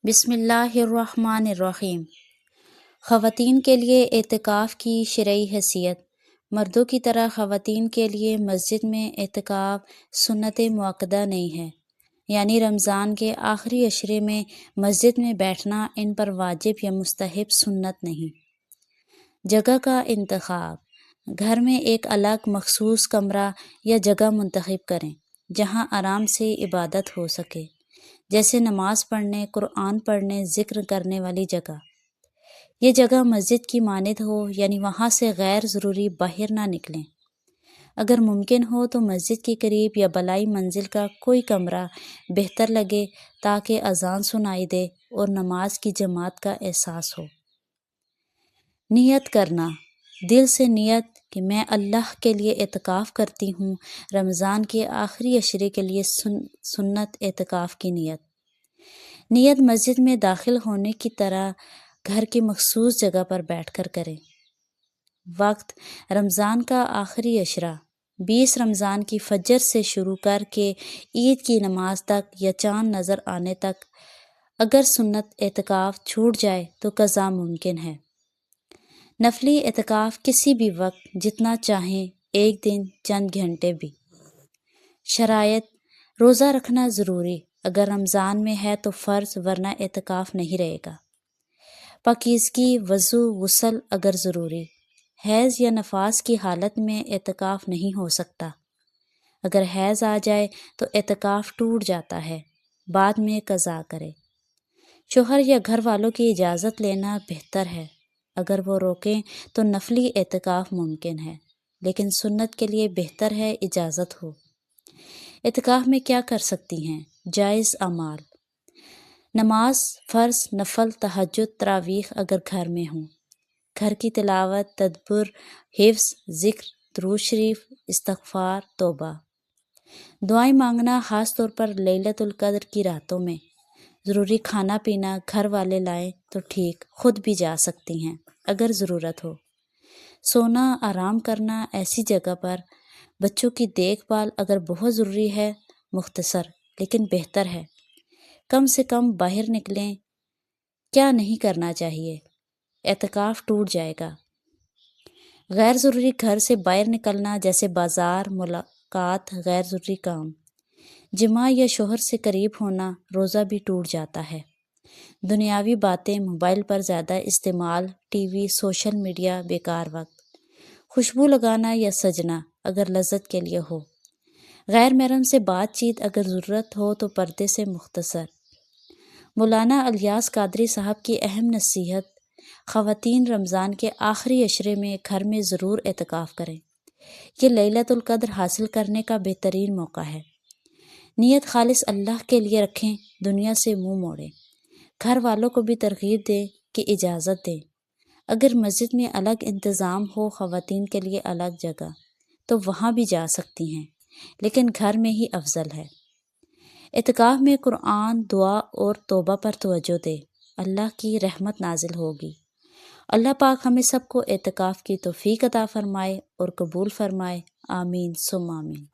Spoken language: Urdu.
بسم اللہ الرحمن الرحیم۔ خواتین کے لیے اعتکاف کی شرعی حیثیت۔ مردوں کی طرح خواتین کے لیے مسجد میں اعتکاف سنت مؤکدہ نہیں ہے، یعنی رمضان کے آخری عشرے میں مسجد میں بیٹھنا ان پر واجب یا مستحب سنت نہیں۔ جگہ کا انتخاب۔ گھر میں ایک الگ مخصوص کمرہ یا جگہ منتخب کریں جہاں آرام سے عبادت ہو سکے، جیسے نماز پڑھنے، قرآن پڑھنے، ذکر کرنے والی جگہ۔ یہ جگہ مسجد کی مانند ہو، یعنی وہاں سے غیر ضروری باہر نہ نکلیں۔ اگر ممکن ہو تو مسجد کے قریب یا بالائی منزل کا کوئی کمرہ بہتر لگے تاکہ اذان سنائی دے اور نماز کی جماعت کا احساس ہو۔ نیت کرنا۔ دل سے نیت کہ میں اللہ کے لیے اعتکاف کرتی ہوں۔ رمضان کے آخری عشرے کے لیے سنت اعتکاف کی نیت۔ نیت مسجد میں داخل ہونے کی طرح گھر کی مخصوص جگہ پر بیٹھ کر کریں۔ وقت: رمضان کا آخری عشرہ 20 رمضان کی فجر سے شروع کر کے عید کی نماز تک یا چاند نظر آنے تک۔ اگر سنت اعتکاف چھوٹ جائے تو قضا ممکن ہے۔ نفلی اعتکاف کسی بھی وقت جتنا چاہیں، ایک دن، چند گھنٹے بھی۔ شرائط: روزہ رکھنا ضروری، اگر رمضان میں ہے تو فرض، ورنہ اعتکاف نہیں رہے گا۔ پاکیزگی، وضو، غسل اگر ضروری۔ حیض یا نفاس کی حالت میں اعتکاف نہیں ہو سکتا۔ اگر حیض آ جائے تو اعتکاف ٹوٹ جاتا ہے، بعد میں قضا کرے۔ شوہر یا گھر والوں کی اجازت لینا بہتر ہے، اگر وہ روکیں تو نفلی اعتکاف ممکن ہے، لیکن سنت کے لیے بہتر ہے اجازت ہو۔ اعتکاف میں کیا کر سکتی ہیں؟ جائز اعمال: نماز، فرض، نفل، تہجد، تراویح اگر گھر میں ہوں۔ گھر کی تلاوت، تدبر، حفظ، ذکر، درود شریف، استغفار، توبہ۔ دعائیں مانگنا، خاص طور پر لیلۃ القدر کی راتوں میں۔ ضروری کھانا پینا گھر والے لائیں تو ٹھیک، خود بھی جا سکتی ہیں اگر ضرورت ہو۔ سونا، آرام کرنا ایسی جگہ پر۔ بچوں کی دیکھ بھال اگر بہت ضروری ہے، مختصر لیکن بہتر ہے۔ کم سے کم باہر نکلیں۔ کیا نہیں کرنا چاہیے؟ اعتکاف ٹوٹ جائے گا۔ غیر ضروری گھر سے باہر نکلنا، جیسے بازار، ملاقات، غیر ضروری کام۔ جماع یا شوہر سے قریب ہونا، روزہ بھی ٹوٹ جاتا ہے۔ دنیاوی باتیں، موبائل پر زیادہ استعمال، ٹی وی، سوشل میڈیا، بیکار وقت۔ خوشبو لگانا یا سجنا اگر لذت کے لیے ہو۔ غیر محرم سے بات چیت اگر ضرورت ہو تو پردے سے مختصر۔ مولانا الیاس قادری صاحب کی اہم نصیحت: خواتین رمضان کے آخری عشرے میں گھر میں ضرور اعتکاف کریں۔ یہ لیلۃ القدر حاصل کرنے کا بہترین موقع ہے۔ نیت خالص اللہ کے لیے رکھیں، دنیا سے منہ موڑیں۔ گھر والوں کو بھی ترغیب دیں کہ اجازت دیں۔ اگر مسجد میں الگ انتظام ہو، خواتین کے لیے الگ جگہ، تو وہاں بھی جا سکتی ہیں، لیکن گھر میں ہی افضل ہے۔ اعتکاف میں قرآن، دعا اور توبہ پر توجہ دیں، اللہ کی رحمت نازل ہوگی۔ اللہ پاک ہمیں سب کو اعتکاف کی توفیق عطا فرمائے اور قبول فرمائے، آمین ثم آمین۔